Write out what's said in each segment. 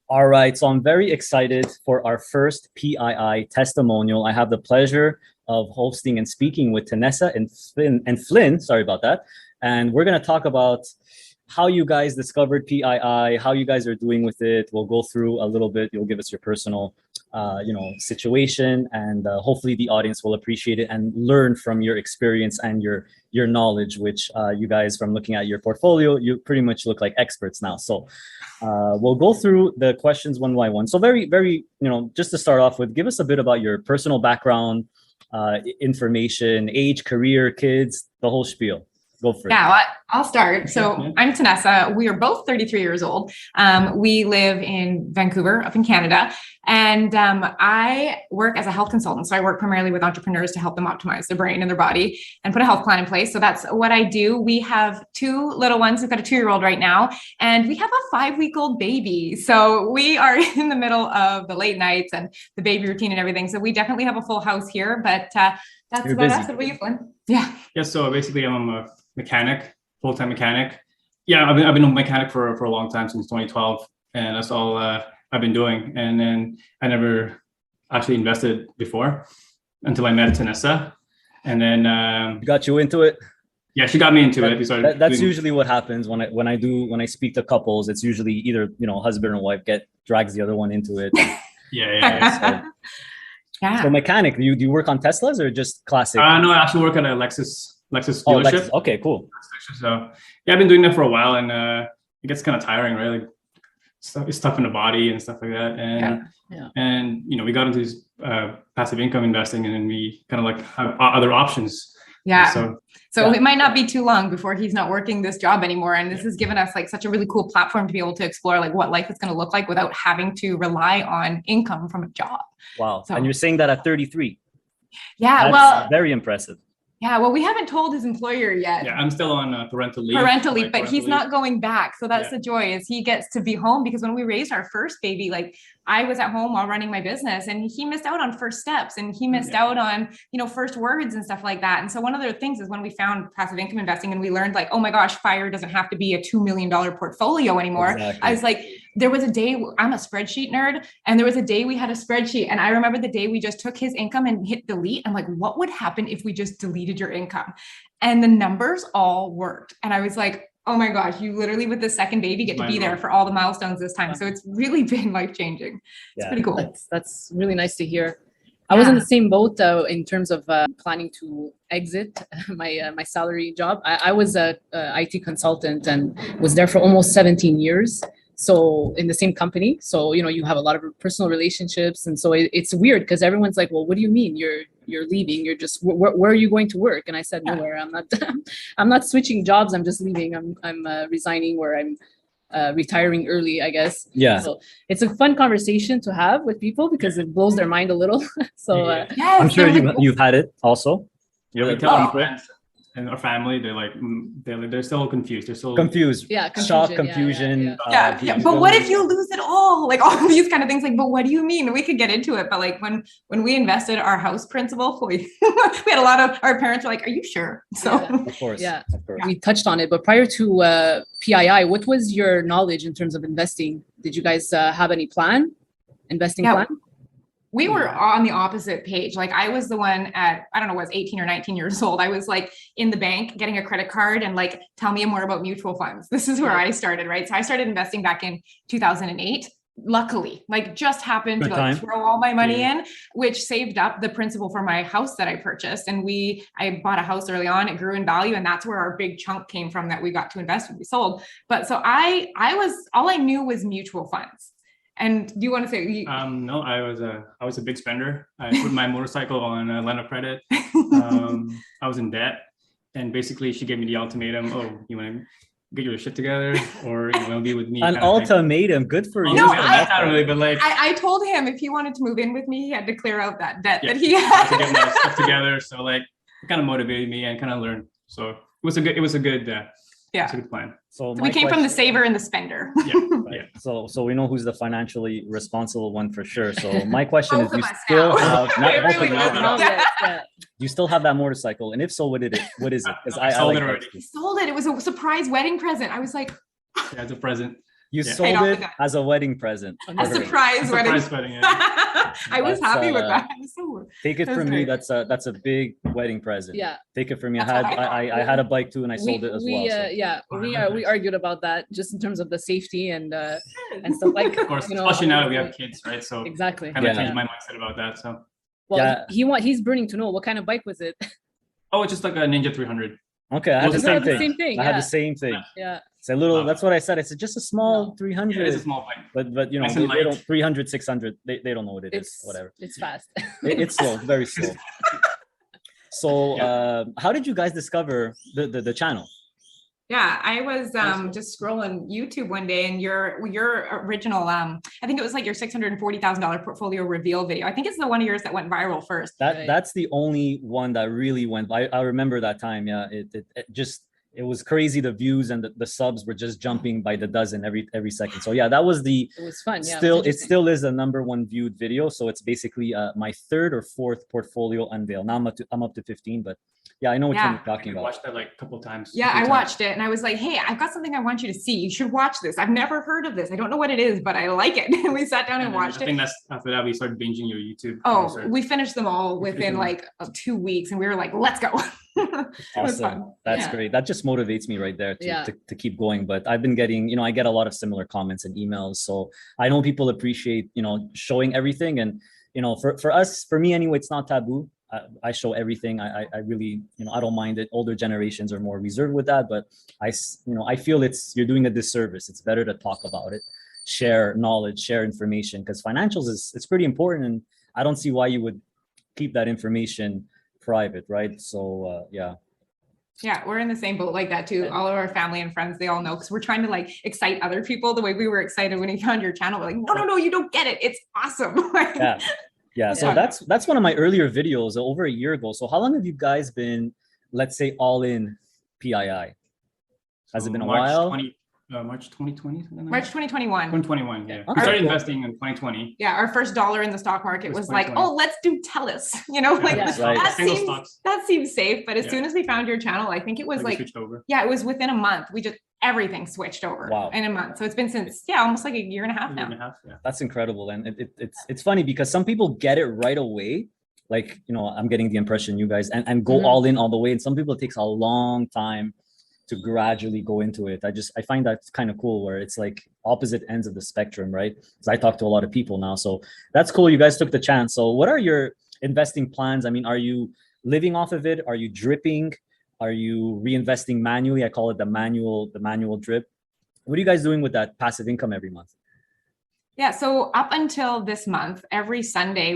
All right, so I'm very excited for our first PII testimonial. I have the pleasure of hosting and speaking with Tanessa and Flynn. Sorry about that. And we're going to talk about how you guys discovered PII, how you guys are doing with it. We'll go through a little bit. You'll give us your personal, situation, and hopefully the audience will appreciate it and learn from your experience and your knowledge. Which you guys, from looking at your portfolio, you pretty much look like experts now. So we'll go through the questions one by one. So very, just to start off with, give us a bit about your personal background, information, age, career, kids, the whole spiel. Go for it. Yeah, well, I'll start. So I'm Tanessa. We are both 33 years old. We live in Vancouver, up in Canada. And I work as a health consultant. So I work primarily with entrepreneurs to help them optimize their brain and their body and put a health plan in place. So that's what I do. We have two little ones. We've got a 2-year-old right now, and we have a 5-week-old baby. So we are in the middle of the late nights and the baby routine and everything. So we definitely have a full house here, but that's You're about busy. us. What about you, Flynn? Yeah. Yeah, so basically I'm a mechanic, full-time mechanic. Yeah, I've been a mechanic for a long time, since 2012, and that's all I've been doing. And then I never actually invested before until I met Tanessa, and then Got you into it. yeah, she got me into it. That's usually what happens when I speak to couples. It's usually either husband or wife drags the other one into it. yeah. Yeah. So mechanic, do you work on Teslas or just classic? No, I actually work at a Lexus Oh, dealership. okay, cool. So yeah, I've been doing that for a while, and it gets kind of tiring, right? Like it's tough in the body and stuff like that. And we got into this passive income investing, and then we kind of like have other options. Yeah. So Yeah. it might not be too long before he's not working this job anymore. And this has given us like such a really cool platform to be able to explore like what life is going to look like without having to rely on income from a job. Wow. So- And you're saying that at 33. Yeah. That's very impressive. Yeah. Well, we haven't told his employer yet. Yeah, I'm still on parental leave. But he's not going back. So that's the joy, is he gets to be home, because when we raised our first baby, like I was at home while running my business, and he missed out on first steps, and he missed out on, first words and stuff like that. And so one of the things is when we found passive income investing and we learned like, oh my gosh, FIRE doesn't have to be a $2 million portfolio anymore. Exactly. I was like, there was a day, I'm a spreadsheet nerd, and there was a day we had a spreadsheet, and I remember the day we just took his income and hit delete. I'm like, what would happen if we just deleted your income? And the numbers all worked. And I was like, oh my gosh, you literally with the second baby get to be there for all the milestones this time. So it's really been life-changing. It's pretty cool. That's really nice to hear. I was in the same boat in terms of planning to exit my salary job. I was a IT consultant and was there for almost 17 years. So in the same company. So, you have a lot of personal relationships. And so it's weird because everyone's like, well, what do you mean you're leaving? You're just, where are you going to work? And I said, nowhere. I'm not switching jobs. I'm just leaving. I'm resigning, or I'm retiring early, I guess. Yeah. So it's a fun conversation to have with people because it blows their mind a little. So I'm sure you've had it also. Yeah, we tell our friends and our family, they're still confused. They're still confused. Yeah, shock, confusion. Yeah. But what if you lose it all? Like all these kind of things. Like, but what do you mean? We could get into it, but like when we invested our house principal, we had a lot of our parents were like, "Are you sure?" So Of course. We touched on it. But prior to PII, what was your knowledge in terms of investing? Did you guys have any investing plan? We were on the opposite page. Like I was the one at, I don't know, was 18 or 19 years old. I was like in the bank getting a credit card and like, tell me more about mutual funds. This is where I started, right? So I started investing back in 2008. Luckily, like just happened to like throw all my money in, which saved up the principal for my house that I purchased. And I bought a house early on, it grew in value. And that's where our big chunk came from that we got to invest when we sold. But so all I knew was mutual funds. And do you want to say? No, I was a big spender. I put my motorcycle on a line of credit. I was in debt, and basically she gave me the ultimatum: "Oh, you want to get your shit together, or you want to be with me?" An ultimatum, good for you. No, not really, but like I told him if he wanted to move in with me, he had to clear out that debt that he had to get my stuff together. So like, it kind of motivated me and kind of learned. So it was a good it's a good plan. So we came from the saver and the spender. Yeah. So we know who's the financially responsible one for sure. So my question is, do you still have that motorcycle? And if so, what is it? Because I sold it already. He sold it. It was a surprise wedding present. I was like, yeah, it's a present. You Yeah. sold Paid off the it debt. as a wedding present. A Perfect. surprise wedding. Surprise wedding, yeah. I was That's, happy with that. I was so, Take it That's from me. great. That's a big wedding present. Yeah. Take it from me. That's I what had I thought. I had a bike too, and I sold it as well. So. Yeah, Oh, we nice. argued about that just in terms of the safety and stuff like. Of course, you know, especially now that we have kids, right? So Exactly. kind of Yeah. changed my mindset about that. So Well, Yeah. he's burning to know what kind of bike was it. it's just like a Ninja 300. Okay, I had the It's same not the thing. same thing, I had yeah. the same thing. Yeah. It's a little. Wow. That's what I said. It's just a small No. 300. It is a small bike. But you know Nice and they don't light. 300 600 they don't know what it is. It's Whatever. It's fast. It's slow, very slow. So how did you guys discover the channel? Yeah, I was just scrolling YouTube one day, and your original I think it was like your $640,000 portfolio reveal video. I think it's the one of yours that went viral first. That's the only one that really went. I remember that time. Yeah, it was crazy. The views and the subs were just jumping by the dozen every second. So yeah, that was It was fun. Yeah. it still is the #1 viewed video. So it's basically my third or fourth portfolio unveil. Now I'm up to 15, but yeah, I know which one you're talking I about. watched that like a couple times. Yeah, I watched it and I was like, hey, I've got something I want you to see. You should watch this. I've never heard of this. I don't know what it is, but I like it. And we sat down and watched I it. think that's after that we started binging your YouTube. Oh, we finished them all within like 2 weeks, and we were like, let's go. It was Awesome. fun. That's Yeah. great. That just motivates me right there to keep going. But I've been getting, I get a lot of similar comments and emails. So I know people appreciate, showing everything. And, for us, for me anyway, it's not taboo. I show everything. I really, I don't mind it. Older generations are more reserved with that, but I feel you're doing a disservice. It's better to talk about it, share knowledge, share information, because financials it's pretty important. And I don't see why you would keep that information private, right? So yeah. Yeah, we're in the same boat like that too. All of our family and friends, they all know, because we're trying to like excite other people the way we were excited when we found your channel. We're like, no, you don't get it. It's awesome. Yeah. So that's one of my earlier videos over a year ago. So how long have you guys been, let's say, all in PII? Has it been a while? March 2020? March 2021. 2021, yeah. Okay. We started investing in 2020. Yeah, our first dollar in the stock market was like, 2020. oh, let's do TELUS. Right. That seems safe. But as soon as we found your channel, I think it was like, it was within a month. Everything switched over in a month. So it's been since, almost like a year and a half now. That's incredible. And it's funny because some people get it right away. Like, I'm getting the impression you guys and go all in all the way. And some people, it takes a long time to gradually go into it. I find that kind of cool where it's like opposite ends of the spectrum, right? Because I talk to a lot of people now. So that's cool. You guys took the chance. So what are your investing plans? I mean, are you living off of it? Are you dripping? Are you reinvesting manually? I call it the manual drip. What are you guys doing with that passive income every month? Yeah. So up until this month, every Sunday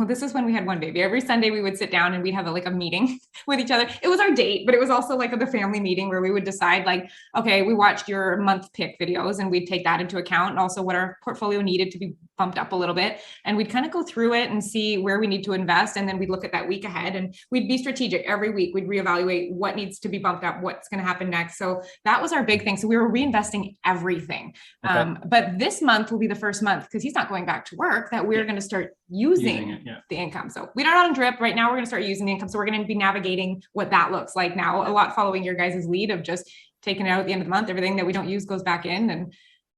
this is when we had one baby. Every Sunday we would sit down and we'd have a meeting with each other. It was our date, but it was also like the family meeting where we would decide like, okay, we watched your month pick videos and we'd take that into account, and also what our portfolio needed to be bumped up a little bit. And we'd kind of go through it and see where we need to invest. And then we'd look at that week ahead and we'd be strategic every week. We'd reevaluate what needs to be bumped up, what's going to happen next. So that was our big thing. So we were reinvesting everything. Okay. But this month will be the first month, because he's not going back to work, that we're going to start using the income. So we don't on drip right now. We're going to start using the income. So we're going to be navigating what that looks like now, a lot following your guys' lead of just taking it out at the end of the month. Everything that we don't use goes back in. And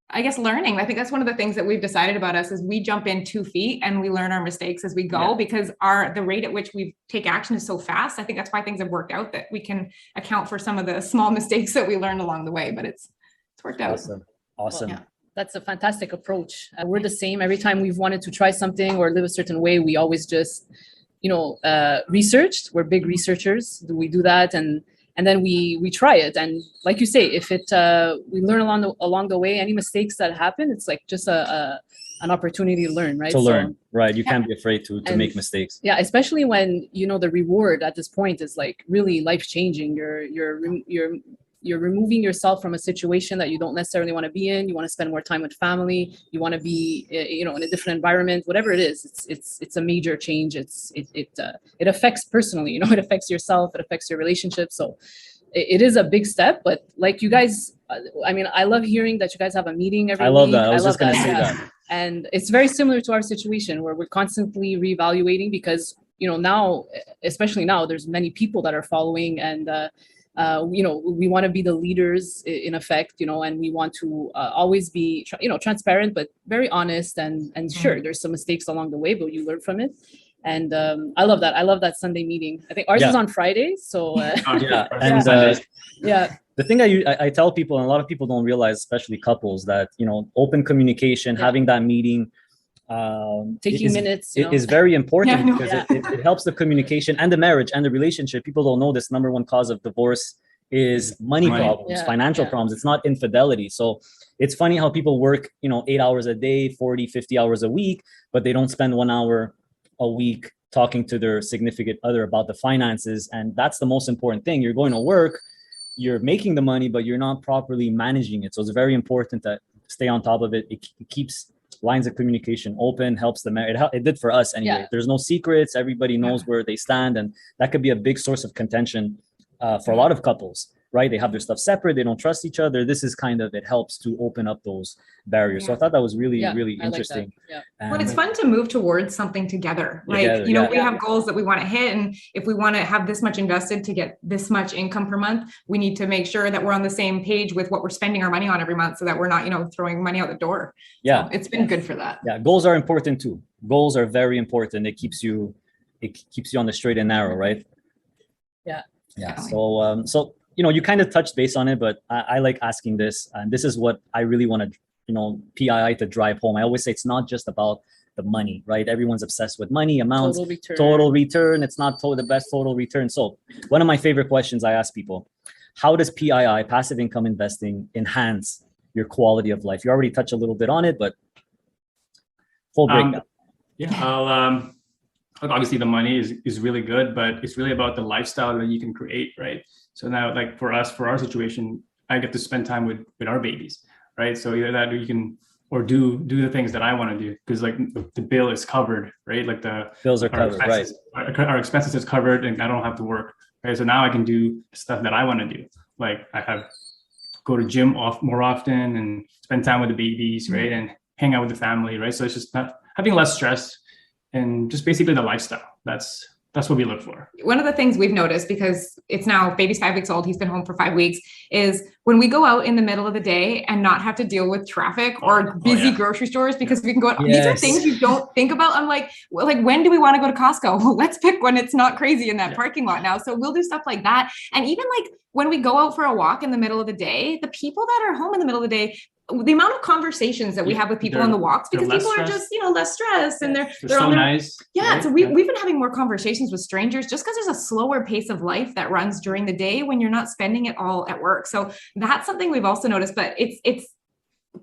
I guess learning. I think that's one of the things that we've decided about us is we jump in 2 feet and we learn our mistakes as we go, because the rate at which we take action is so fast. I think that's why things have worked out, that we can account for some of the small mistakes that we learned along the way, but it's worked out. Awesome. Well, that's a fantastic approach. We're the same. Every time we've wanted to try something or live a certain way, we always just, researched. We're big researchers. We do that, and then we try it. And like you say, if we learn along the way, any mistakes that happen, it's like just an opportunity to learn, right? Right. You can't be afraid to make mistakes. Yeah, especially when the reward at this point is like really life changing. You're removing yourself from a situation that you don't necessarily want to be in. You want to spend more time with family. You want to be, in a different environment. Whatever it is, it's a major change. It affects personally. It affects yourself. It affects your relationship. So it is a big step. But like you guys, I love hearing that you guys have a meeting every week. I love that. I was just going to say that. And it's very similar to our situation where we're constantly reevaluating because now, especially now, there's many people that are following and. We want to be the leaders in effect, and we want to always be, transparent, but very honest, and sure, there's some mistakes along the way, but you learn from it. And I love that. I love that Sunday meeting. I think ours is on Fridays. So yeah. And yeah. The thing I tell people, and a lot of people don't realize, especially couples, that, open communication, having that meeting, taking minutes, is very important because Yeah. it helps the communication and the marriage and the relationship. People don't know this. Number one cause of divorce is money problems, financial problems. It's not infidelity. So it's funny how people work, 8 hours a day, 40, 50 hours a week, but they don't spend 1 hour a week talking to their significant other about the finances. And that's the most important thing. You're going to work, you're making the money, but you're not properly managing it. So it's very important to stay on top of it. It keeps lines of communication open, helps the marriage. It did for us anyway. There's no secrets. Everybody knows where they stand. And that could be a big source of contention for a lot of couples, right? They have their stuff separate. They don't trust each other. This is it helps to open up those barriers. So I thought that was really, really interesting. Well, it's fun to move towards something together. Like, we have goals that we want to hit. And if we want to have this much invested to get this much income per month, we need to make sure that we're on the same page with what we're spending our money on every month so that we're not, throwing money out the door. Yeah. So it's been good for that. Yeah. Goals are important too. Goals are very important. It keeps you on the straight and narrow, right? Yeah. Yeah. So, you kind of touched base on it, but I like asking this, and this is what I really want to, PII to drive home. I always say it's not just about the money, right? Everyone's obsessed with money, amounts, total return. It's not the best total return. So one of my favorite questions I ask people, how does PII, passive income investing, enhance your quality of life? You already touched a little bit on it, but full breakdown. Look, obviously the money is really good, but it's really about the lifestyle that you can create, right? So now, like for our situation, I get to spend time with our babies, right? So either that, or you can, or do the things that I want to do, because like the bill is covered, right? Like the bills are covered, right? Our expenses is covered, and I don't have to work, right? So now I can do stuff that I want to do, like go to gym more often and spend time with the babies, right? And hang out with the family, right? So it's just not having less stress. And just basically the lifestyle. That's what we look for. One of the things we've noticed, because it's now baby's 5 weeks old, he's been home for 5 weeks, is when we go out in the middle of the day and not have to deal with traffic or busy grocery stores, because we can go out. These are things you don't think about. I'm like, when do we want to go to Costco? Well, let's pick when it's not crazy in that parking lot now. So we'll do stuff like that. And even like when we go out for a walk in the middle of the day, the people that are home in the middle of the day, the amount of conversations that we have with people on the walks, because people are just, less stressed, and they're so nice. Yeah. Right? So we've been having more conversations with strangers just because there's a slower pace of life that runs during the day when you're not spending it all at work. So that's something we've also noticed, but it's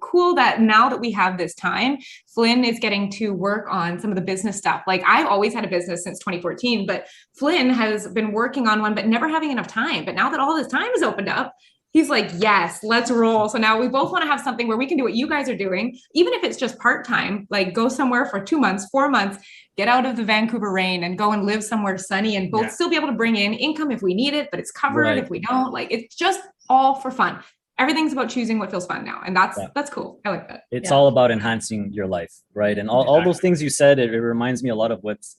cool that now that we have this time, Flynn is getting to work on some of the business stuff. Like I've always had a business since 2014, but Flynn has been working on one, but never having enough time. But now that all this time is opened up, he's like, yes, let's roll. So now we both want to have something where we can do what you guys are doing, even if it's just part-time, like go somewhere for 2 months, 4 months, get out of the Vancouver rain and go and live somewhere sunny, and both still be able to bring in income if we need it, but it's covered if we don't. Like it's just all for fun. Everything's about choosing what feels fun now. And that's cool. I like that. It's all about enhancing your life, right? And all those things you said, it reminds me a lot of what's,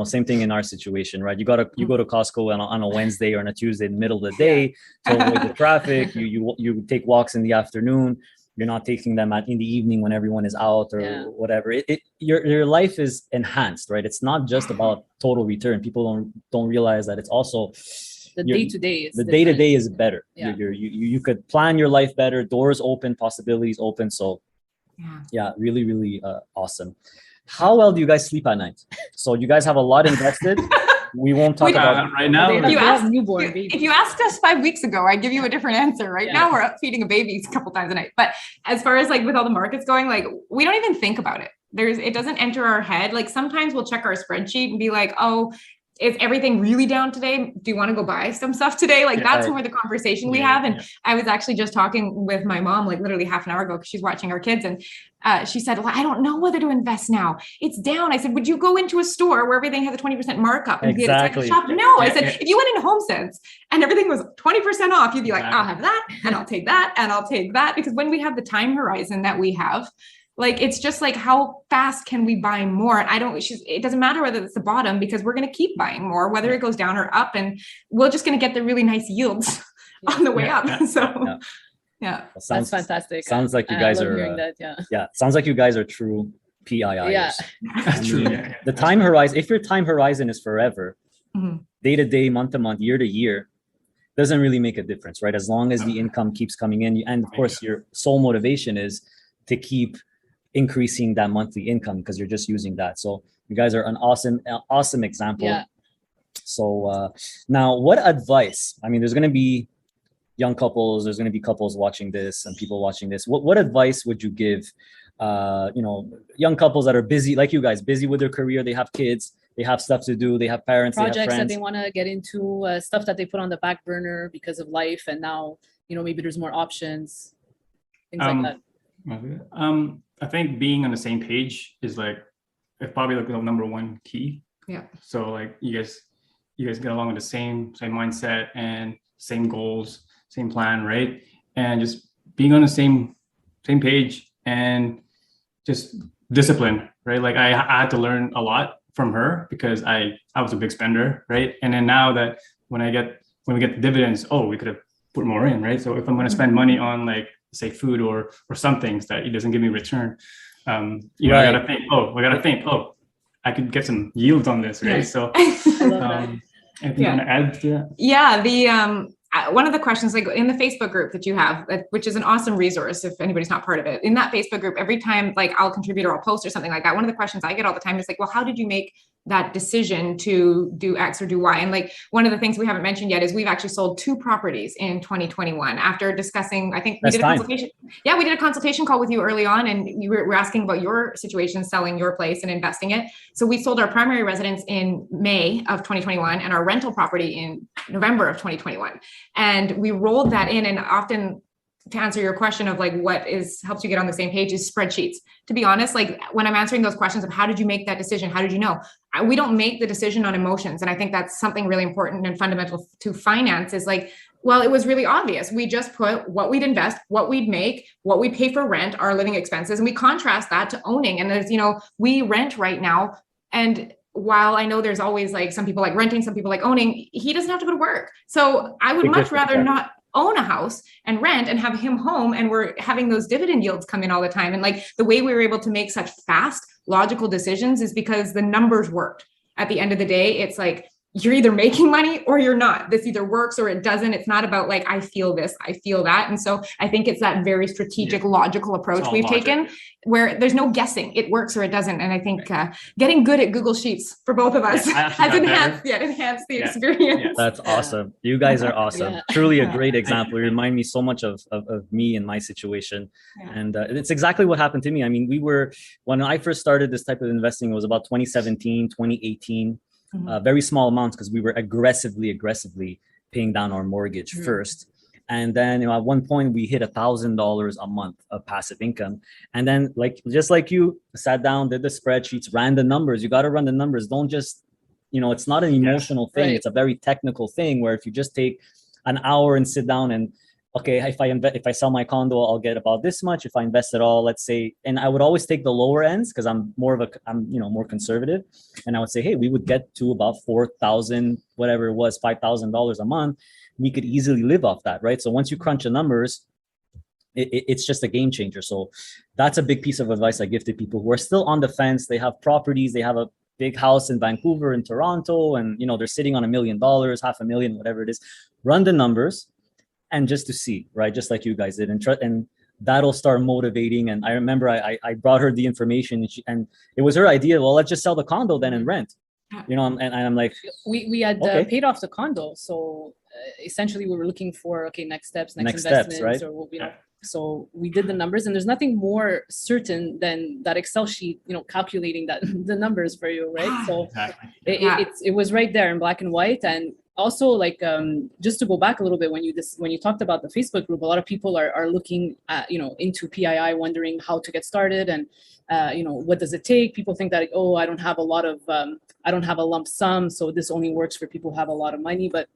same thing in our situation, right? You go to Costco on a Wednesday or on a Tuesday in the middle of the day to avoid the traffic. You take walks in the afternoon. You're not taking them in the evening when everyone is out or whatever. Your life is enhanced, right? It's not just about total return. People don't realize that it's also the day-to-day. The day-to-day is better. Yeah. You could plan your life better. Doors open, possibilities open. So really, really awesome. How well do you guys sleep at night? So you guys have a lot invested. We won't talk about right now. If you asked us 5 weeks ago, I'd give you a different answer. Right now, we're up feeding a baby a couple times a night. But as far as like with all the markets going, like we don't even think about it. It doesn't enter our head. Like sometimes we'll check our spreadsheet and be like, oh, is everything really down today? Do you want to go buy some stuff today? Like that's more the conversation we have. And I was actually just talking with my mom, like literally half an hour ago, because she's watching our kids. And she said, well, I don't know whether to invest now. It's down. I said, would you go into a store where everything has a 20% markup and be able to shop? No, I said, if you went into HomeSense and everything was 20% off, you'd be like, I'll have that and I'll take that and I'll take that. Because when we have the time horizon that we have, like, it's just like, how fast can we buy more? And it doesn't matter whether it's the bottom, because we're going to keep buying more, whether it goes down or up, and we're just going to get the really nice yields on the way Yeah, up. yeah, So yeah. yeah. Well, That's sounds fantastic. sounds like you I guys love are hearing that. Yeah. yeah, sounds like you guys are true PIIers. Yeah. That's true. mean, Yeah, the that's time right. horizon, if your time horizon is forever, Mhm. day to day, month to month, year to year, doesn't really make a difference, right? As long as the Okay. income keeps coming in, and of course, your sole motivation is to keep increasing that monthly income because you're just using that. So you guys are an awesome example. Yeah. So now, what advice? I mean, there's going to be young couples, there's going to be couples watching this and people watching this. What advice would you give? Young couples that are busy, like you guys, busy with their career. They have kids, they have stuff to do, they have parents, they have Projects that friends. they want to get into, stuff that they put on the back burner because of life, and now maybe there's more options, things like that. I think being on the same page is probably the number one key. Yeah. So like you guys get along with the same mindset and same goals, same plan, right? And just being on the same page and just discipline, right? Like I had to learn a lot from her because I was a big spender, right? And then now that when we get the dividends, we could have put more in, right? So if I'm going to spend money on like say food or some things that it doesn't give me return, I gotta think, I could get some yields on this, right? So anything you want to add to that? Yeah, one of the questions, like in the Facebook group that you have, which is an awesome resource if anybody's not part of it, in that Facebook group, every time like I'll contribute or I'll post or something like that, one of the questions I get all the time is like, well, how did you make that decision to do X or do Y? And like one of the things we haven't mentioned yet is we've actually sold 2 properties in 2021 after discussing, I think we did a consultation. Yeah, we did a consultation call with you early on, and you were asking about your situation, selling your place and investing it. So we sold our primary residence in May of 2021 and our rental property in November of 2021. And we rolled that in, and often to answer your question of like what helps you get on the same page is spreadsheets. To be honest, like when I'm answering those questions of how did you make that decision? How did you know? We don't make the decision on emotions. And I think that's something really important and fundamental to finance is like, well, it was really obvious. We just put what we'd invest, what we'd make, what we pay for rent, our living expenses, and we contrast that to owning. And there's, we rent right now. And while I know there's always like some people like renting, some people like owning, he doesn't have to go to work. So I would much rather not own a house and rent and have him home, and we're having those dividend yields come in all the time. And like the way we were able to make such fast, logical decisions is because the numbers worked. At the end of the day, it's like you're either making money or you're not. This either works or it doesn't. It's not about like, I feel this, I feel that. And so I think it's that very strategic, logical approach we've taken where there's no guessing. It works or it doesn't. And I think getting good at Google Sheets for both of us has enhanced the experience. Yeah. That's awesome. You guys are awesome. Truly a great example. You remind me so much of me in my situation. And it's exactly what happened to me. I mean, when I first started this type of investing, it was about 2017, 2018. Very small amounts because we were aggressively paying down our mortgage first. And then at one point we hit $1,000 a month of passive income. And then just like you sat down, did the spreadsheets, ran the numbers. You got to run the numbers. Don't just, it's not an emotional thing. Right. It's a very technical thing where if you just take an hour and sit down and, okay, if I sell my condo, I'll get about this much. If I invest it all, let's say, and I would always take the lower ends because I'm more conservative. And I would say, hey, we would get to about $4,000, whatever it was, $5,000 a month. We could easily live off that, right? So once you crunch the numbers, it's just a game changer. So that's a big piece of advice I give to people who are still on the fence. They have properties, they have a big house in Vancouver, in Toronto, and they're sitting on $1 million, $500,000, whatever it is. Run the numbers. And just to see, right, just like you guys did, and that'll start motivating. And I remember I brought her the information, and it was her idea. Well, let's just sell the condo then and rent, and I'm like, we had paid off the condo, so essentially we were looking for next steps, next investments, steps, right? Or so we did the numbers, and there's nothing more certain than that Excel sheet, calculating the numbers for you, right? So it was right there in black and white. And also, just to go back a little bit, when you talked about the Facebook group, a lot of people are looking at, into PII, wondering how to get started and, what does it take? People think that, I don't have a lump sum, so this only works for people who have a lot of money. But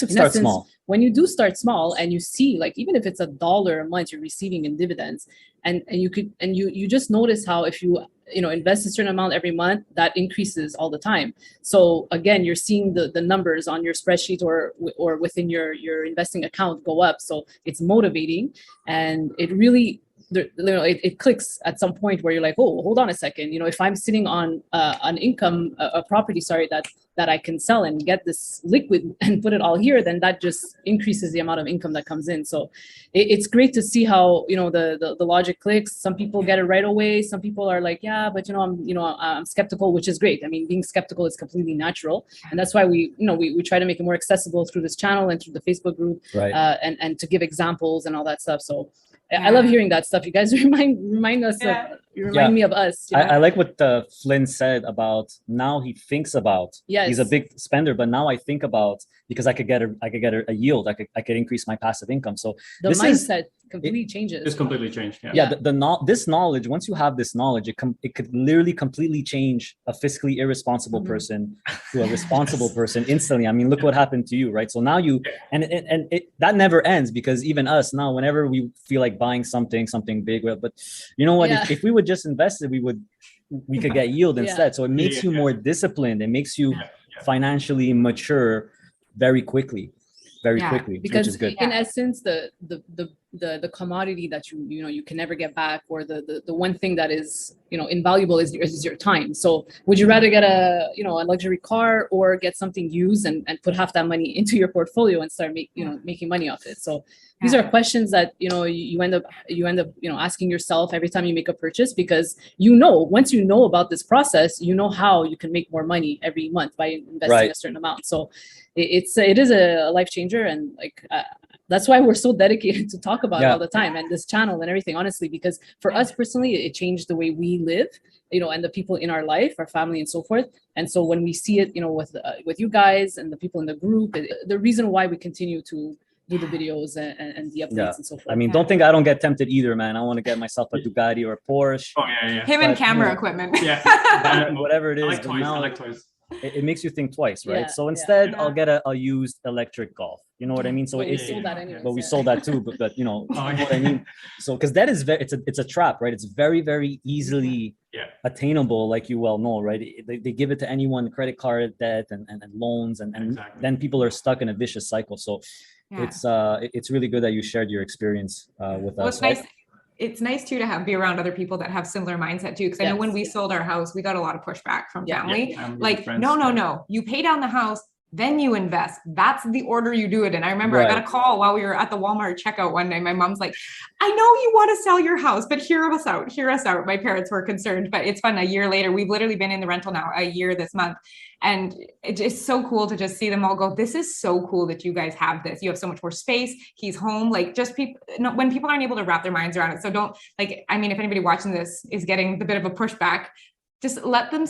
start small. When you do start small and you see, even if it's $1 a month you're receiving in dividends, and you just notice how if you invest a certain amount every month, that increases all the time. So again, you're seeing the numbers on your spreadsheet or within your investing account go up. So it's motivating, and it really, it clicks at some point where you're like, oh, hold on a second. If I'm sitting on an income, a property, sorry, that I can sell and get this liquid and put it all here, then that just increases the amount of income that comes in. So it's great to see how, the logic clicks. Some people get it right away. Some people are like, yeah, but I'm skeptical, which is great. I mean, being skeptical is completely natural. And that's why we try to make it more accessible through this channel and through the Facebook group, Right. And to give examples and all that stuff. So I love hearing that stuff. You guys remind us. You remind me of us. I like what Flynn said about now he thinks about. Yes. He's a big spender, but now I think about, because I could get a yield. I could increase my passive income. So the mindset completely changes. It's completely changed. This knowledge, once you have this knowledge, it could literally completely change a fiscally irresponsible person to a responsible person instantly. I mean, look what happened to you, right? So now that never ends, because even us now, whenever we feel like buying something big, but you know what? If we would just invest it, we could get yield instead. So it makes you more disciplined. It makes you financially mature very quickly, because which is good. In essence, the commodity that you can never get back, or the one thing that is invaluable is your time. So would you rather get a luxury car or get something used and put half that money into your portfolio and start making money off it? So these are questions that you end up asking yourself every time you make a purchase, because once you know about this process, how you can make more money every month by investing a certain amount. So it is a life changer, and that's why we're so dedicated to talk about it all the time, and this channel and everything, honestly, because for us personally, it changed the way we live, and the people in our life, our family and so forth. And so when we see it, with you guys and the people in the group, the reason why we continue to do the videos and the updates and so forth. I mean, don't think I don't get tempted either, man. I want to get myself a Bugatti or a Porsche. Oh yeah. Him and camera equipment. Whatever it is. I like toys. It makes you think twice, right? Yeah, so instead, I'll get a used electric Golf. You know what I mean? So we sold that anyways, but we sold that too. But you know what I mean. So because that is it's a trap, right? It's very, very easily attainable, like you well know, right? They give it to anyone, credit card debt and loans, and then people are stuck in a vicious cycle. So it's really good that you shared your experience with us. It's nice. It's nice too to be around other people that have similar mindset too. Because I know when we sold our house, we got a lot of pushback from family. Like, no, you pay down the house, then you invest. That's the order you do it in. I remember I got a call while we were at the Walmart checkout one day. My mom's like, I know you want to sell your house, but hear us out. My parents were concerned, but it's fun. A year later, we've literally been in the rental now a year this month. And it's just so cool to just see them all go, this is so cool that you guys have this. You have so much more space. He's home. Like just when people aren't able to wrap their minds around it. So don't if anybody watching this is getting the bit of a pushback, just let them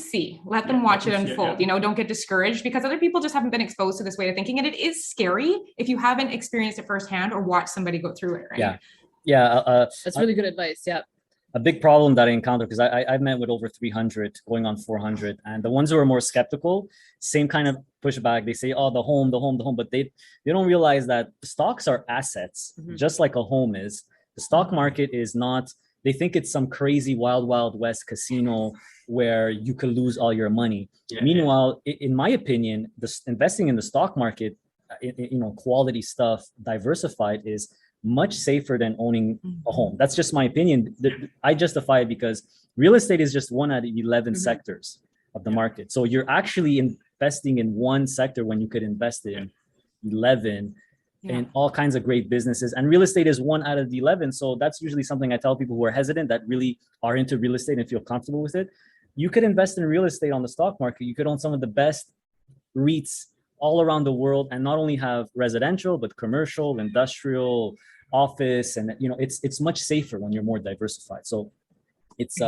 watch it unfold. Don't get discouraged, because other people just haven't been exposed to this way of thinking. And it is scary if you haven't experienced it firsthand or watched somebody go through it. Right. That's really good advice. Yeah. A big problem that I encountered, because I've met with over 300 going on 400, and the ones who are more skeptical, same kind of pushback. They say, oh, the home, but they don't realize that stocks are assets, just like a home is. The stock market is not. They think it's some crazy wild west casino where you could lose all your money. Meanwhile, in my opinion, investing in the stock market, quality stuff, diversified, is much safer than owning a home. That's just my opinion. I justify it because real estate is just one out of 11 sectors of the market. So you're actually investing in one sector when you could invest in 11 and all kinds of great businesses. And real estate is one out of the 11. So that's usually something I tell people who are hesitant, that really are into real estate and feel comfortable with it. You could invest in real estate on the stock market. You could own some of the best REITs all around the world, and not only have residential, but commercial, industrial, office, and it's much safer when you're more diversified. So it's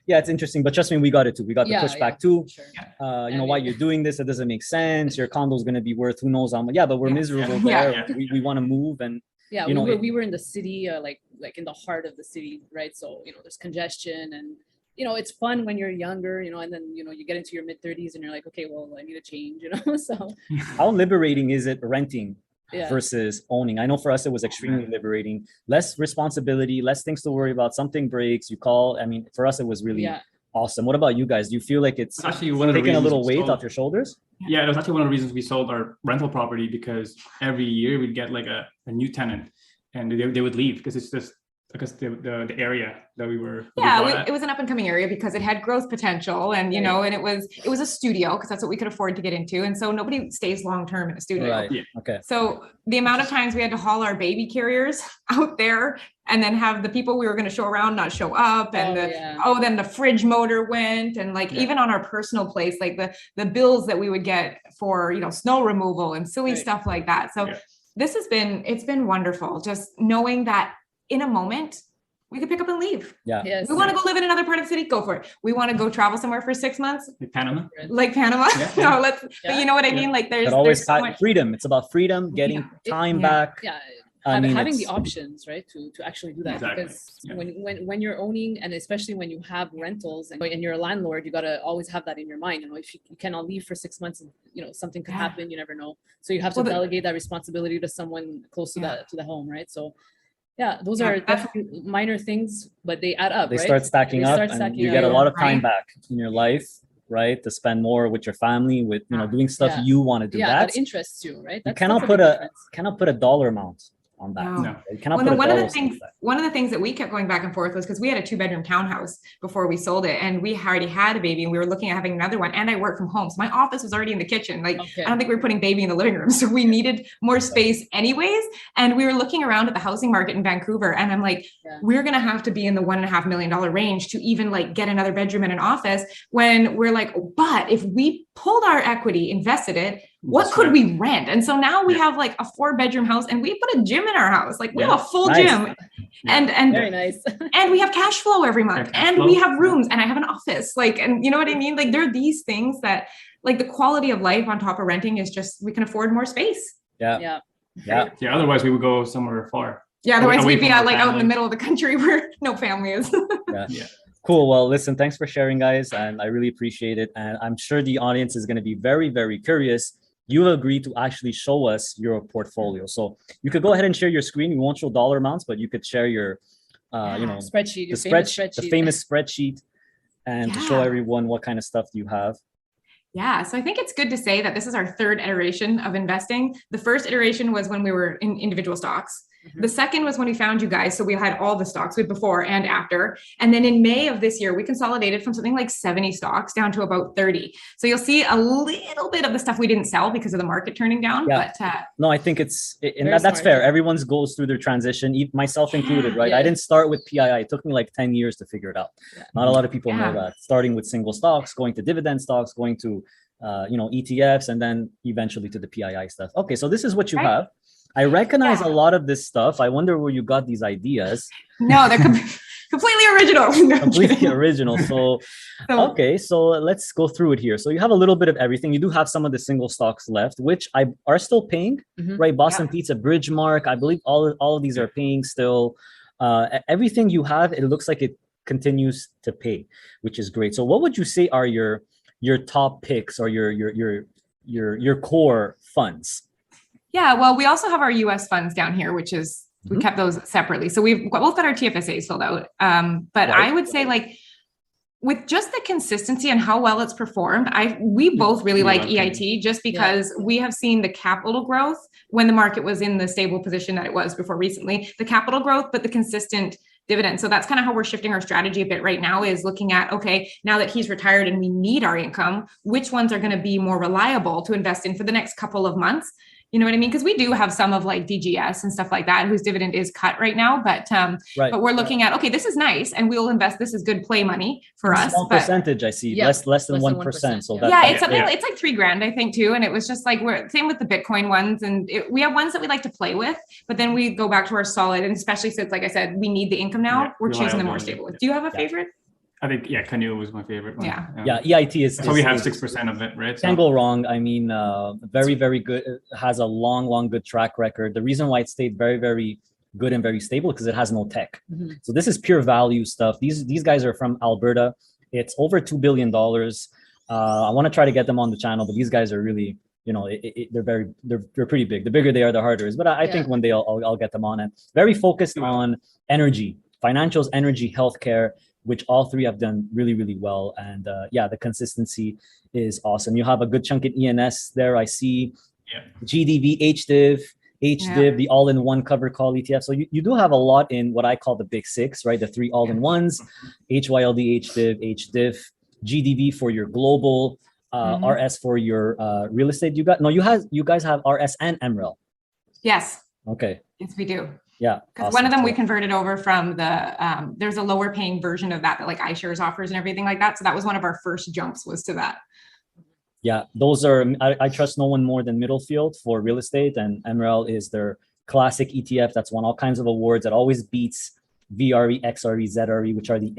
it's interesting, but trust me, we got it too. We got the pushback too. Sure. Why you're doing this? It doesn't make sense. Your condo is going to be worth who knows how much. But we're miserable there. We want to move, and we were in the city, like in the heart of the city, right? So there's congestion, and it's fun when you're younger, and then you get into your mid 30s and you're like, okay, well, I need a change, So how liberating is it renting versus owning? I know for us it was extremely liberating. Less responsibility, less things to worry about. Something breaks, you call. I mean, for us it was really Awesome. What about you guys? Do you feel like it's Actually, one of the taking a reasons little we weight sold- off your shoulders? Yeah, it was actually one of the reasons we sold our rental property, because every year we'd get like a new tenant, and they would leave because it's just because the area that we were. Yeah, it was an up and coming area because it had growth potential, and you know, and it was a studio because that's what we could afford to get into, and so nobody stays long term in a studio. Right. Yeah. Okay. So the amount of times we had to haul our baby carriers out there and then have the people we were going to show around not show up, and then the fridge motor went, and like even on our personal place, like the bills that we would get for, you know, snow removal and silly stuff like that. So it's been wonderful just knowing that in a moment we could pick up and leave. Yeah. Yes. We want to go live in another part of the city, go for it. We want to go travel somewhere for 6 months, Like Panama. Yeah. No, but you know what I mean? Like But always so much. freedom. It's about freedom, getting time back. Yeah. I mean, having the it's- options, right, to actually do that. Exactly. Because Yeah. when you're owning, and especially when you have rentals and you're a landlord, you gotta always have that in your mind. You know, if you cannot leave for 6 months, and you know something could happen, you never know. So you have to delegate that responsibility to someone close to the home, right? So yeah, those are definitely minor things, but they add up. They right? start stacking up, and you get a lot of time back in your life, right, to spend more with your family, with, you know, doing stuff you want to do. That interests you, right? You cannot put a dollar amount on that. No. You cannot Well, put a one dollar of the things that we kept going back and forth was because we had a 2-bedroom townhouse before we sold it, and we already had a baby, and we were looking at having another one, and I work from home, so my office was already in the kitchen. Like I don't think we were putting baby in the living room, so we needed more space anyways. And we were looking around at the housing market in Vancouver, and I'm like, we're gonna have to be in the $1.5 million range to even like get another bedroom and an office. When we're like, but if we pulled our equity, invested it, what could we rent? And so now we have like a 4-bedroom house, and we put a gym in our house. Like we have a full gym, and very nice. and we have cash flow every month, and we have rooms, and I have an office. Like, and you know what I mean? Like there are these things that, like, the quality of life on top of renting is just, we can afford more space. Yeah. Otherwise we would go somewhere far. Yeah. Otherwise Away we'd be from our out in the family. middle of the country where no family is. Yeah. Cool. Well, listen, thanks for sharing, guys, and I really appreciate it. And I'm sure the audience is going to be very, very curious. You agreed to actually show us your portfolio, so you could go ahead and share your screen. We won't show dollar amounts, but you could share your, you know, spreadsheet, the famous spreadsheet, and to show everyone what kind of stuff you have. Yeah. So I think it's good to say that this is our 3rd iteration of investing. The first iteration was when we were in individual stocks. The second was when we found you guys. So we had all the stocks with before and after. And then in May of this year, we consolidated from something like 70 stocks down to about 30. So you'll see a little bit of the stuff we didn't sell because of the market turning down. Yeah. But no, I think that's fair. Everyone's goes through their transition, myself included, right? I didn't start with PII. It took me like 10 years to figure it out. Not a lot of people know that. Starting with single stocks, going to dividend stocks, going to ETFs, and then eventually to the PII stuff. Okay, so this is what you have. I recognize a lot of this stuff. I wonder where you got these ideas. No, they're completely original. No, completely original. So, okay, so let's go through it here. So you have a little bit of everything. You do have some of the single stocks left, which are still paying, right? Boston Pizza, Bridgemark, I believe all of these are paying still. Everything you have, it looks like it continues to pay, which is great. So what would you say are your top picks, or your core funds? Yeah, well, we also have our US funds down here, which is, we kept those separately. So we've both got our TFSAs filled out. But I would say, like, with just the consistency and how well it's performed, we both really like EIT, just because we have seen the capital growth when the market was in the stable position that it was before recently, the capital growth, but the consistent dividend. So that's kind of how we're shifting our strategy a bit right now, is looking at, okay, now that he's retired and we need our income, which ones are going to be more reliable to invest in for the next couple of months? You know what I mean? Because we do have some of like DGS and stuff like that, whose dividend is cut right now. But but we're looking at, okay, this is nice, and we'll invest. This is good play money for us. Small percentage, I see. Less than 1%. So it's something. It's like $3,000, I think, too. And it was just like, we're same with the Bitcoin ones, and we have ones that we like to play with, but then we go back to our solid. And especially since, like I said, we need the income now. We're choosing the more stable. Do you have a favorite? I think Canoe was my favorite one. EIT is. So we have 6% of it, right? Can't go wrong. I mean, very, very good. It has a long good track record. The reason why it stayed very, very good and very stable because it has no tech. So this is pure value stuff. These guys are from Alberta. It's over $2 billion. I want to try to get them on the channel, but these guys are really, they're pretty big. The bigger they are, the harder it is. But I think one day I'll get them on. And very focused on energy, financials, energy, healthcare. which all three have done really, really well. And yeah, the consistency is awesome. You have a good chunk in ENS there. I see GDV, HDIV, the all-in-one covered call ETF. So you do have a lot in what I call the big six, right? The three all-in-ones, HYLD, HDIV, GDV for your global, RS for your real estate. You guys have RS and MREL. Yes. Okay. Yes, we do. Yeah. Because awesome. one of them we converted over from the, there's a lower paying version of that like iShares offers and everything like that. So that was one of our first jumps was to that. Yeah, those are, I trust no one more than Middlefield for real estate, and MREL is their classic ETF that's won all kinds of awards. That always beats VRE, XRE, ZRE, which are the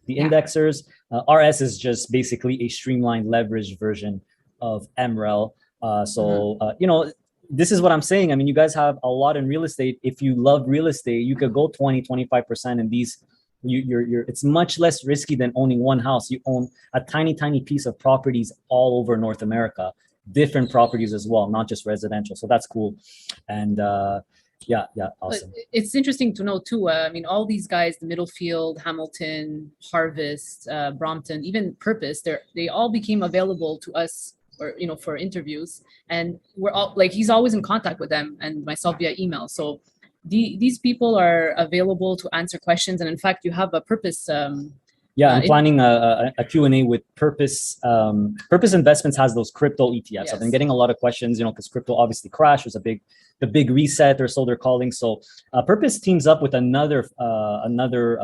indexers. RS is just basically a streamlined leveraged version of MREL. You know, this is what I'm saying. I mean, you guys have a lot in real estate. If you love real estate, you could go 20-25% in these. It's much less risky than owning one house. You own a tiny piece of properties all over North America, different properties as well, not just residential. So that's cool. And yeah, awesome. But it's interesting to know too. I mean, all these guys, the Middlefield, Hamilton, Harvest, Brompton, even Purpose, they all became available to us, or you know, for interviews. And we're all like, he's always in contact with them and myself via email. So these people are available to answer questions. And in fact, you have a Purpose. I'm planning a Q&A with Purpose. Purpose Investments has those crypto ETFs. Yes. I've been getting a lot of questions, you know, because crypto obviously crashed. It was the big reset, or so they're calling. So Purpose teams up with another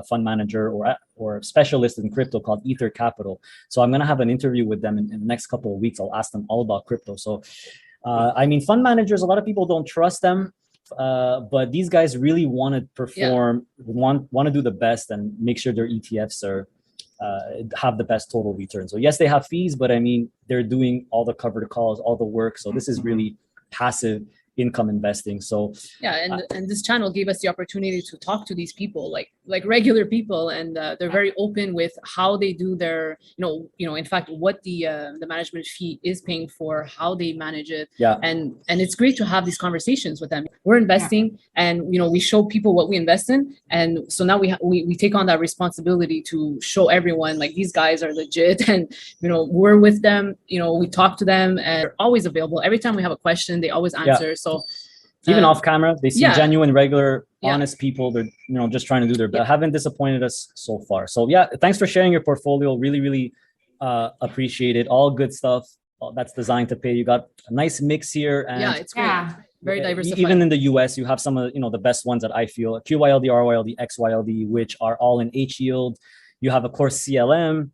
fund manager or specialist in crypto called Ether Capital. So I'm going to have an interview with them in the next couple of weeks. I'll ask them all about crypto. So I mean, fund managers, a lot of people don't trust them. But these guys really want to perform, want to do the best and make sure their ETFs are have the best total return. So yes, they have fees, but I mean, they're doing all the covered calls, all the work. So this is really passive income investing. So and this channel gave us the opportunity to talk to these people like regular people, and they're very open with how they do their you know in fact what the management fee is paying for, how they manage it. And it's great to have these conversations with them. We're investing and you know we show people what we invest in, and so now we take on that responsibility to show everyone like these guys are legit, and you know we're with them, you know we talk to them and they're always available. Every time we have a question, they always answer. So even off camera, they see genuine, regular, honest people. They're just trying to do their best. Haven't disappointed us so far. So yeah, thanks for sharing your portfolio. Really appreciate it. All good stuff that's designed to pay. You got a nice mix here, and it's great. Very diversified. Even in the US, you have some of the best ones that I feel: QYLD, RYLD, XYLD, which are all in H yield. You have of course CLM.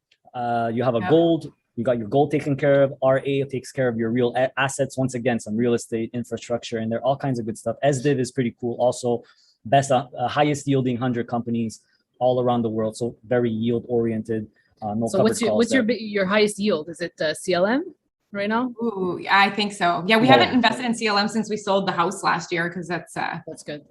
You have a gold. You got your gold taken care of. RA takes care of your real assets. Once again, some real estate infrastructure, and there are all kinds of good stuff. SDIV is pretty cool. Also, best highest yielding 100 companies all around the world. So very yield oriented. So what's your highest yield? Is it CLM right now? Ooh, I think so. Yeah, we haven't invested in CLM since we sold the house last year because that's good.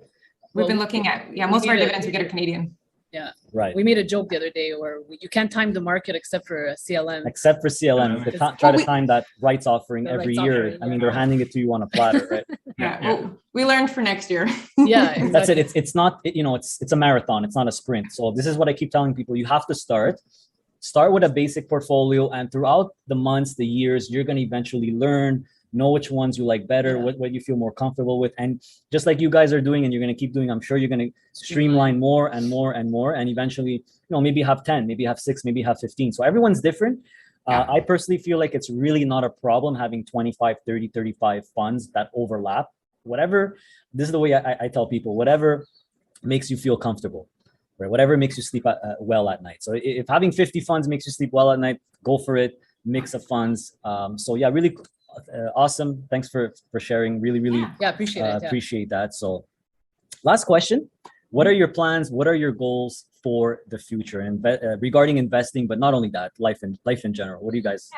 We've been looking at most of our dividends we get are Canadian. Yeah. Right. We made a joke the other day where you can't time the market except for CLM. Except for CLM. They try to time that rights offering every year. I mean, they're handing it to you on a platter, right? Well, we learned for next year. Exactly. That's it. It's not, it's a marathon. It's not a sprint. So this is what I keep telling people. You have to start with a basic portfolio, and throughout the months, the years, you're going to eventually know which ones you like better, what you feel more comfortable with. And just like you guys are doing and you're going to keep doing, I'm sure you're going to streamline more and more and more. And eventually, maybe have 10, maybe have 6, maybe have 15. So everyone's different. I personally feel like it's really not a problem having 25, 30, 35 funds that overlap. This is the way I tell people, whatever makes you feel comfortable, right? Whatever makes you sleep well at night. So if having 50 funds makes you sleep well at night, go for it. Mix of funds. So yeah, really awesome. Thanks for sharing. Really appreciate that. So last question, what are your plans? What are your goals for the future and regarding investing, but not only that, life in general? What are you guys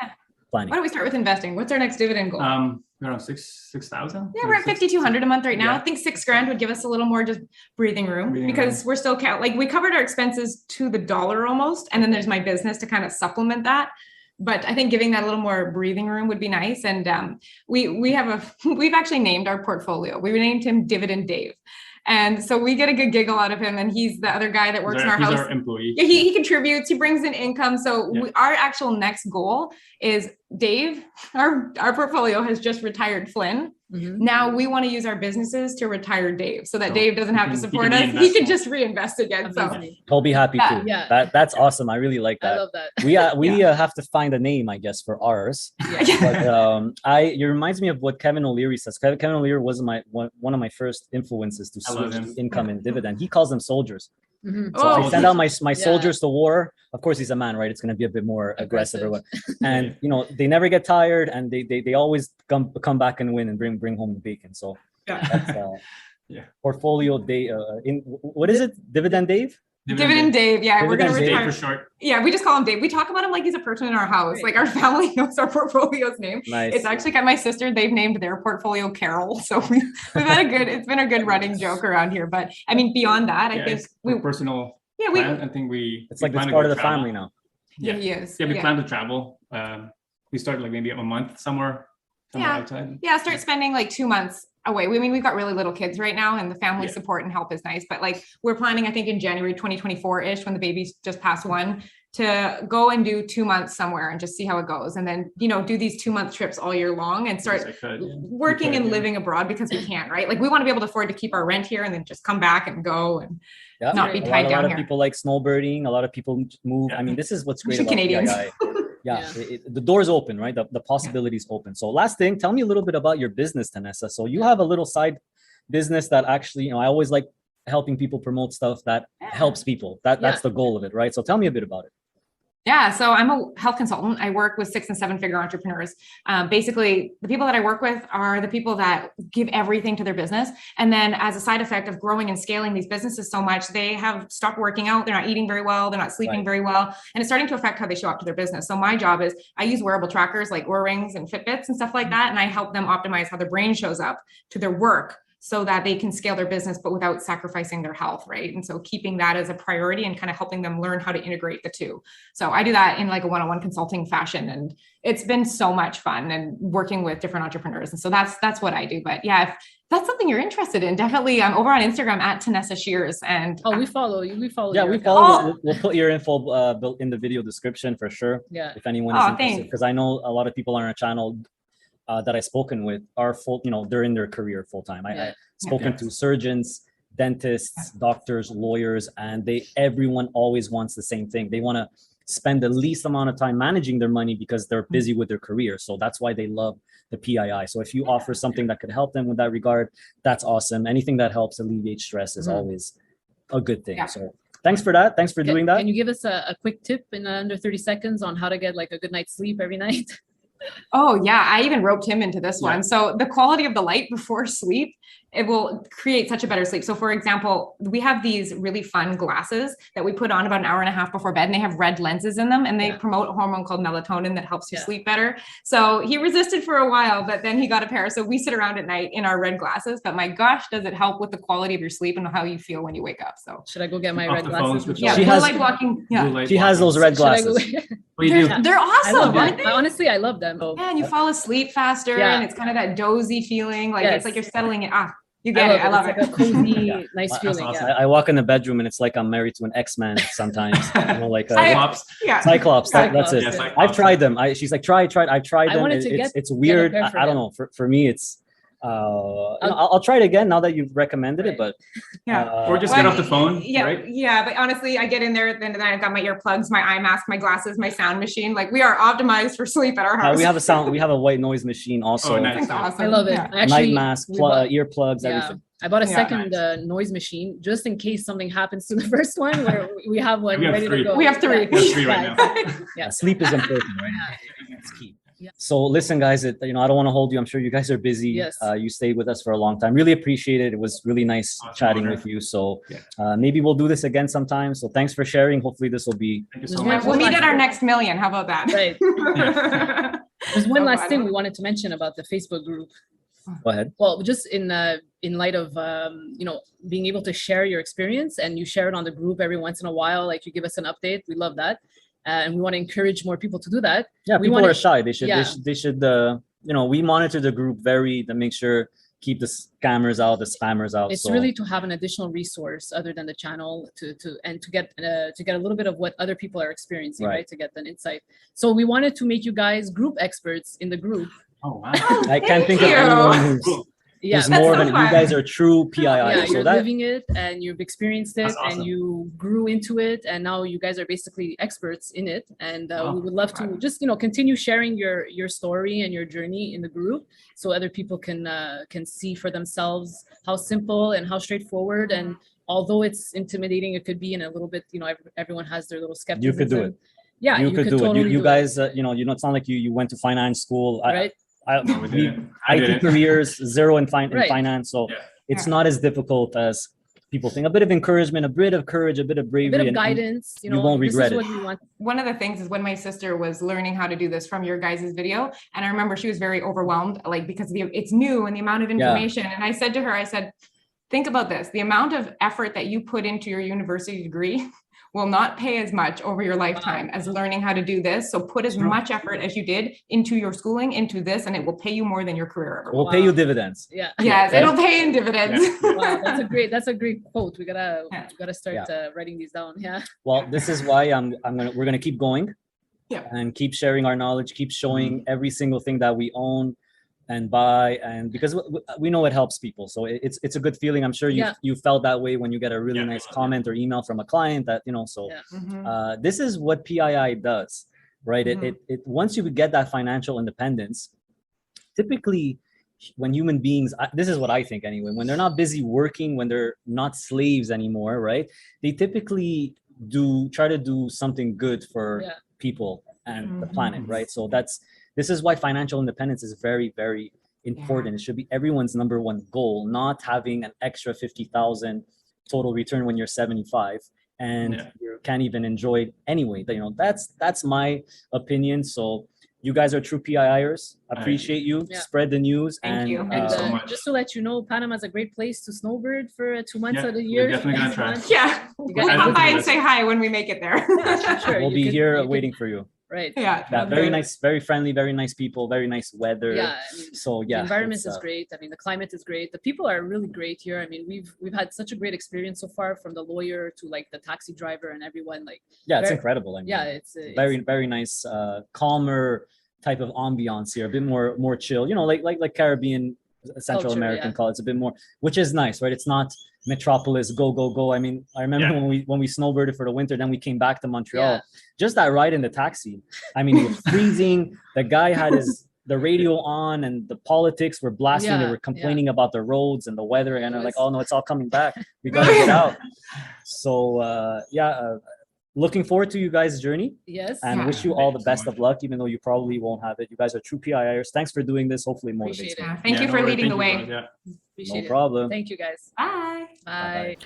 planning? Why don't we start with investing? What's our next dividend goal? Around 6,000. Yeah, we're at 5,200 a month right now. I think $6,000 would give us a little more just breathing room because we're still we covered our expenses to the dollar almost, and then there's my business to kind of supplement that. But I think giving that a little more breathing room would be nice. And we've actually named our portfolio. We named him Dividend Dave. And so we get a good giggle out of him. And he's the other guy that works in our house. He's our employee. Yeah, he contributes, he brings in income. So our actual next goal is Dave, our portfolio has just retired Flynn. Now we want to use our businesses to retire Dave so that Dave doesn't have to support us. He can just reinvest again. So he'll be happy too. Yeah. That's awesome. I really like that. I love that. We have to find a name, I guess, for ours. But it reminds me of what Kevin O'Leary says. Kevin O'Leary was one of my first influences to switch to income and dividend. He calls them soldiers. So I send out my soldiers to war. Of course, he's a man, right? It's going to be a bit more aggressive or what. And they never get tired, and they always come back and win and bring home the bacon. So that's portfolio day. What is it? Dividend Dave? Dividend Dave. Yeah, Dividend we're going to retire. Dave for short. Yeah, we just call him Dave. We talk about him like he's a person in our house. Like our family knows our portfolio's name. Nice. It's actually got my sister. They've named their portfolio Carol. So we've had it's been a good running joke around here. But I mean, beyond that, I think we personal. Yeah, plan. I think it's like it's part of the family now. Yeah, he is. Yeah, we plan to travel. We start like maybe a month somewhere outside. Yeah, start spending like 2 months away. I mean, we've got really little kids right now, and the family support and help is nice. But like we're planning, I think in January 2024-ish, when the baby's just past 1, to go and do 2 months somewhere and just see how it goes. And then, do these 2-month trips all year long and start working and living abroad because we can't, right? Like we want to be able to afford to keep our rent here and then just come back and go and not be tied down here. A lot of people like snowbirding. A lot of people move. I mean, this is what's great about Canadians. PII. The door's open, right? The possibilities open. So last thing, tell me a little bit about your business, Tanessa. So you have a little side business that actually, I always like helping people promote stuff that helps people. That's the goal of it, right? So tell me a bit about it. Yeah, so I'm a health consultant. I work with 6 and 7-figure entrepreneurs. Basically, the people that I work with are the people that give everything to their business. And then as a side effect of growing and scaling these businesses so much, they have stopped working out. They're not eating very well. They're not sleeping very well. And it's starting to affect how they show up to their business. So my job is I use wearable trackers like Oura Rings and Fitbits and stuff like that. And I help them optimize how their brain shows up to their work, so that they can scale their business, but without sacrificing their health, right? And so keeping that as a priority and kind of helping them learn how to integrate the two. So I do that in like a one-on-one consulting fashion, and it's been so much fun and working with different entrepreneurs. And so that's what I do. But yeah, if that's something you're interested in, definitely I'm over on Instagram at Tanessa Shears. And we follow you. We follow. Yeah, we follow. We'll put your info built in the video description for sure. Yeah. If anyone is interested, because I know a lot of people on our channel that I've spoken with are full, they're in their career full time. I've spoken to surgeons, dentists, doctors, lawyers, and everyone always wants the same thing. They want to spend the least amount of time managing their money because they're busy with their career. So that's why they love the PII. So if you offer something that could help them with that regard, that's awesome. Anything that helps alleviate stress is always a good thing. So thanks for that. Thanks for doing that. Can you give us a quick tip in under 30 seconds on how to get like a good night's sleep every night? Oh yeah, I even roped him into this one. So the quality of the light before sleep, it will create such a better sleep. So for example, we have these really fun glasses that we put on about an hour and a half before bed, and they have red lenses in them, and they promote a hormone called melatonin that helps you sleep better. So he resisted for a while, but then he got a pair. So we sit around at night in our red glasses, but my gosh, does it help with the quality of your sleep and how you feel when you wake up. So should I go get my red glasses? Yeah, she has those red glasses. They're awesome, aren't they? Honestly, I love them. Yeah, and you fall asleep faster, and it's kind of that dozy feeling. Like it's like you're settling it. You get it. I love it. Like a cozy, nice feeling. Awesome. I walk in the bedroom and it's like I'm married to an X-Man sometimes. Like Cyclops. Cyclops. That's it. Cyclops. I've tried them. She's like, try. I've tried them. It's weird. I don't know. For me, it's. I'll try it again now that you've recommended it, but or just get off the phone. Right? Yeah, but honestly, I get in there, then I've got my earplugs, my eye mask, my glasses, my sound machine. Like we are optimized for sleep at our house. We have a white noise machine also. Oh, nice. That's awesome. I love it. Yeah. Night mask, earplugs, everything. I bought a second noise machine just in case something happens to the first one. Where we have one ready to go. We have three. We have 3 right now. Yeah, sleep is important, right? It's key. Yeah. So listen, guys, I don't want to hold you. I'm sure you guys are busy. Yes. You stayed with us for a long time. Really appreciate it. It was really nice chatting with you. So maybe we'll do this again sometime. So thanks for sharing. Hopefully this will be. Thank you so much. We'll meet at our next million. How about that? Right. There's one last thing we wanted to mention about the Facebook group. Go ahead. Well, just in light of being able to share your experience, and you share it on the group every once in a while, like you give us an update. We love that. And we want to encourage more people to do that. Yeah, people are shy. They should, we monitor the group to make sure keep the scammers out, the spammers out. It's So really to have an additional resource other than the channel to get a little bit of what other people are experiencing, Right. right? To get an insight. So we wanted to make you guys group experts in the group. Oh wow. I can't think of Thank you. anyone who's Cool. Yeah, who's more so of an. fun. You guys are true PII. yeah, so you're that living it and you've experienced it That's awesome. and you grew into it, and now you guys are basically experts in it. And Wow. we would love to just continue sharing your story and your journey in the group, so other people can see for themselves how simple and how straightforward. And although it's intimidating, it could be, in a little bit, everyone has their little skepticism. You could do it. Yeah, you could do it. totally You do guys, it's not like you went to finance school. right? I No, we didn't. I IT didn't. careers, zero in Right. finance. So Yeah. it's not as difficult as people think. A bit of encouragement, a bit of courage, a bit of bravery, A bit of and guidance. you won't this is regret it. what we want. One of the things is when my sister was learning how to do this from your guys' video, and I remember she was very overwhelmed, like because it's new and the amount of information. And I said to her, I said, think about this, the amount of effort that you put into your university degree will not pay as much over your lifetime as learning how to do this. So put as much effort as you did into your schooling, into this, and it will pay you more than your career ever will. We'll pay you dividends. Yeah. Yes, it'll pay in dividends. Wow, that's a great quote. We gotta start Yeah. writing these down. Yeah. Well, this is why we're gonna keep going. Yeah. And keep sharing our knowledge, keep showing every single thing that we own and buy, and because we know it helps people, so it's a good feeling. I'm sure you felt that way when you get a really nice comment or email from a client that so Yeah. Mhm. this is what PII does, right? It once you get that financial independence, typically when human beings, this is what I think anyway, when they're not busy working, when they're not slaves anymore, right, they typically try to do something good for people and the planet, right? So this is why financial independence is very, very important. It should be everyone's number one goal, not having an extra 50,000 total return when you're 75 and you can't even enjoy it anyway. That's my opinion. So you guys are true PIIers. Appreciate you. Yeah. Spread the news. Thank you. And so much. just to let you know, Panama is a great place to snowbird for 2 months Yeah, of the we're year. definitely gonna try. Yeah, You we'll guys- come by and Yes. say hi when we make it there. Sure, We'll you be could- here you could- waiting for you. Right. Yeah. Yeah, sounds very good. nice, very friendly, very nice people, very nice weather. Yeah. I mean, So the yeah, environment it's, is great. I mean, the climate is great. The people are really great here. I mean, we've had such a great experience so far, from the lawyer to like the taxi driver and everyone. Like, yeah, it's very- incredible. I mean, yeah, it's very nice, calmer type of ambiance here, a bit more chill, like Caribbean, Central Culture, American yeah. call. It's a bit more, which is nice, right? It's not metropolis, go. I mean, I remember when we snowbirded for the winter, then we came back to Montreal. Yeah. Just that ride in the taxi. I mean, it was freezing. The guy had the radio on and the politics were blasting. They Yeah, were complaining about the roads and the weather. And they're like, oh no, it's all coming back. We gotta get out. So looking forward to you guys' journey. Yes. And Yeah. wish you all the Thank you so best of much. luck, even though you probably won't have it. You guys are true PIIers. Thanks for doing this. Hopefully it motivates Appreciate you. Yeah, thank you no for worries. leading the Thank you, way. guys. Yeah. Appreciate No it. problem. Thank you guys. Bye. Bye.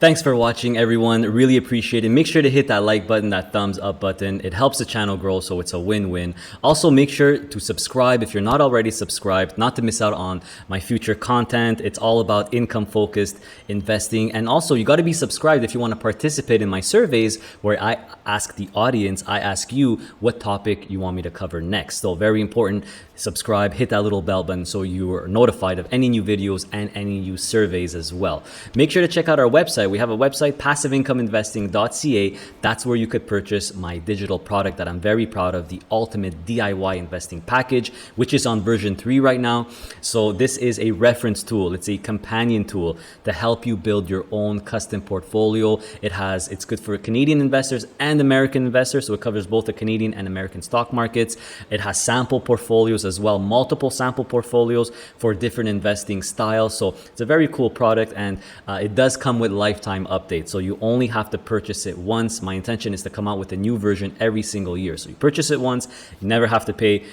Thanks for watching, everyone. Really appreciate it. Make sure to hit that like button, that thumbs up button. It helps the channel grow, so it's a win-win. Also, make sure to subscribe if you're not already subscribed, not to miss out on my future content. It's all about income-focused investing. And also, you got to be subscribed if you want to participate in my surveys, where I ask the audience, I ask you what topic you want me to cover next. So very important. Subscribe, hit that little bell button so you are notified of any new videos and any new surveys as well. Make sure to check out our website. We have a website, passiveincomeinvesting.ca. That's where you could purchase my digital product that I'm very proud of, the ultimate DIY investing package, which is on version 3 right now. So this is a reference tool. It's a companion tool to help you build your own custom portfolio. It's good for Canadian investors and American investors. So it covers both the Canadian and American stock markets. It has sample portfolios as well, multiple sample portfolios for different investing styles. So it's a very cool product, and it does come with lifetime updates. So you only have to purchase it once. My intention is to come out with a new version every single year. So you purchase it once, you never have to pay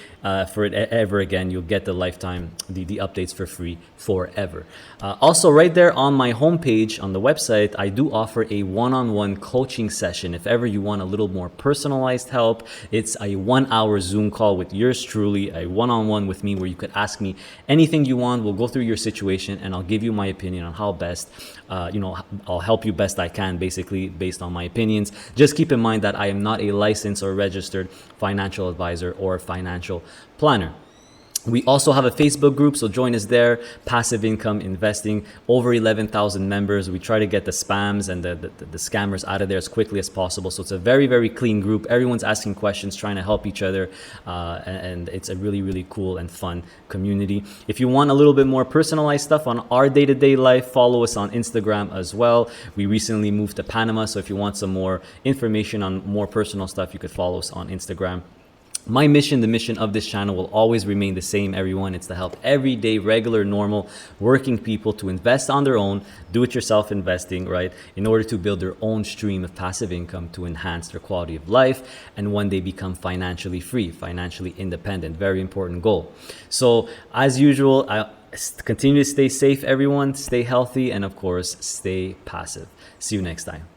for it ever again. You'll get the lifetime, the updates for free forever. Also, right there on my homepage on the website, I do offer a one-on-one coaching session. If ever you want a little more personalized help, it's a 1-hour Zoom call with yours truly, a one-on-one with me, where you could ask me anything you want. We'll go through your situation and I'll give you my opinion on how best, I'll help you best I can, basically based on my opinions. Just keep in mind that I am not a licensed or registered financial advisor or financial planner. We also have a Facebook group, so join us there. Passive Income Investing, over 11,000 members. We try to get the spams and the scammers out of there as quickly as possible. So it's a very, very clean group. Everyone's asking questions, trying to help each other. And it's a really, really cool and fun community. If you want a little bit more personalized stuff on our day-to-day life, follow us on Instagram as well. We recently moved to Panama, so if you want some more information on more personal stuff, you could follow us on Instagram. My mission, the mission of this channel, will always remain the same, everyone. It's to help everyday, regular, normal, working people to invest on their own, do-it-yourself investing, right, in order to build their own stream of passive income to enhance their quality of life and one day become financially free, financially independent. Very important goal. So, as usual, I continue to stay safe, everyone. Stay healthy, and of course, stay passive. See you next time.